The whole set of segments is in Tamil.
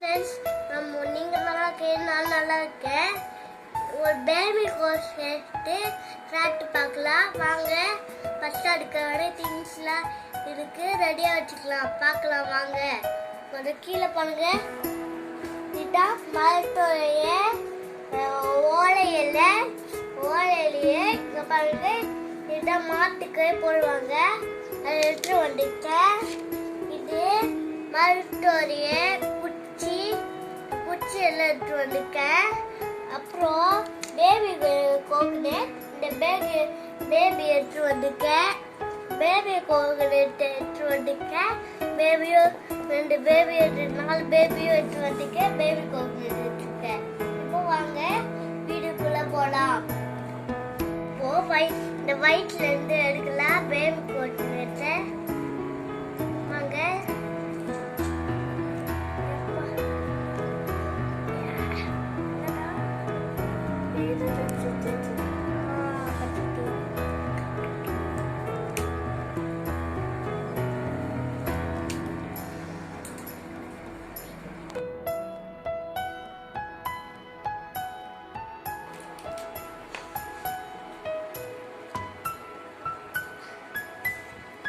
ஃப்ரெண்ட்ஸ், நீங்கள் நல்லா இருக்கேன், நான் நல்லா இருக்கேன். ஒரு பேபி கோர்ஸ் எடுத்து கிராஃப்ட் பார்க்கலாம் வாங்க. ஃபஸ்ட்டு அதுக்கான திங்ஸ்லாம் இருக்குது, ரெடியாக வச்சுக்கலாம். பார்க்கலாம் வாங்க. கொஞ்சம் கீழே பாருங்க. இதுதான் மரத்தோடைய ஓலையிலேயே இங்கே பாருங்க. இதுதான் மாட்டுக்கு போடுவாங்க, அதை எடுத்து வந்துட்டேன். இது மரத்தோடைய குச்சி எல்லாம் எடுத்து வந்துட்டேன். அப்புறம் பேபி கோகனட், இந்த பேபி எடுத்து வந்துட்டேன். பேபி கோகனட் எடுத்து வந்துட்டேன். பேபியும் 2 பேபி 4 பேபியும் எடுத்து வந்துட்டேன். பேபி கோகனட் எடுத்துருக்கேன். இப்போ வாங்க வீடுக்குள்ள போகலாம். இப்போ இந்த ஒயிட்ல இருந்து எடுக்கலாம் பேபி கோகனட்டை. வாங்க.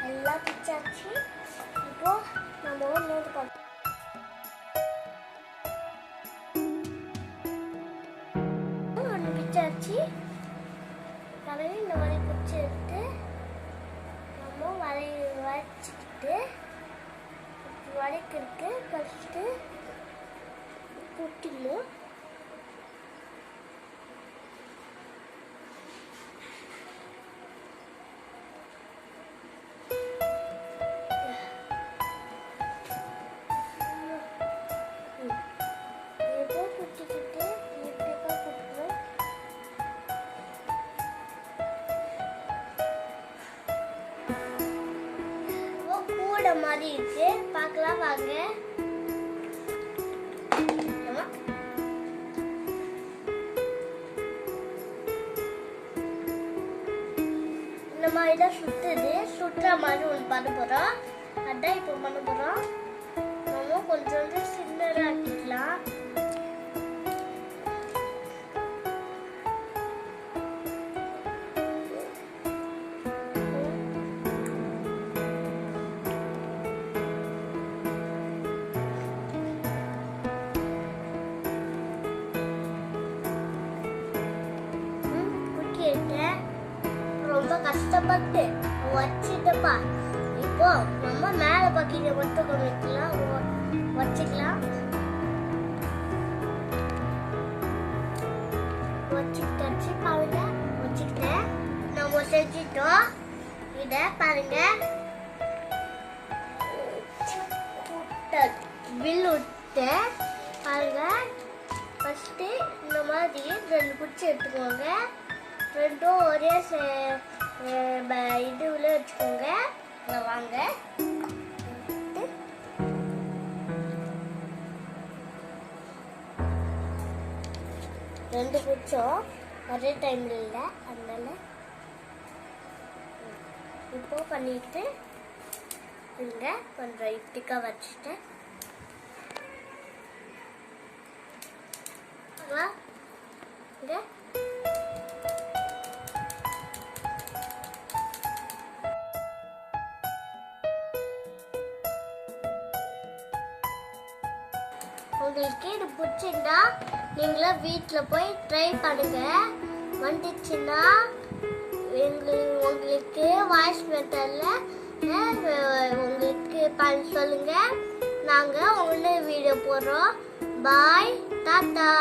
எல்லாம் பிச்சாச்சு. இப்போ நம்ம ஒன்று பார்ப்போம். ஒன்று பிச்சாச்சு. கடவுள் இந்த மாதிரி பிடிச்சி எடுத்து நம்ம வச்சுக்கிட்டு வளைக்கிறதுக்கு ஃபஸ்ட்டு குட்டிலும் மாதிரி இருக்கு. பார்க்கலாம் வாங்க. இந்த மாதிரி தான் சுற்றுற மாதிரி ஒன்று பண்ண போறோம். அதான் இப்போ பண்ண போறோம். நம்ம கொஞ்சம் சின்னதாக ஆக்கிக்கலாம். ரொம்ப கஷ்டப்பட்டு வச்சுட்டப்பா. இப்போ நம்ம மேல பக்கெட்டை மட்டும் வைக்கலாம், வச்சுக்கலாம். வச்சுக்கிட்டாச்சு பாருங்க. வச்சுக்கிட்டேன், நம்ம செஞ்சிட்டோம். இதை பாருங்க, வில் விட்டு பாருங்க. ஃபர்ஸ்ட் இந்த மாதிரி 2 குச்சி எடுத்துக்கோங்க. 2ம் ஒரே இதுல வச்சுக்கோங்க. வாங்க. 2 குச்சம் ஒரே டைம்ல இல்லை, அதனால இப்போ பண்ணிட்டு இங்க கொஞ்சம் இப்படிக்கா வச்சுட்டேன். இங்க உங்களுக்கு இது பிடிச்சிருந்தா நீங்களும் வீட்டில் போய் ட்ரை பண்ணுங்க. வந்துச்சுன்னா உங்களுக்கு வாய்ஸ் மெத்தடில் உங்களுக்கு சொல்லுங்க. நாங்கள் ஒன்று வீடியோ போடுறோம். பாய், டாட்டா.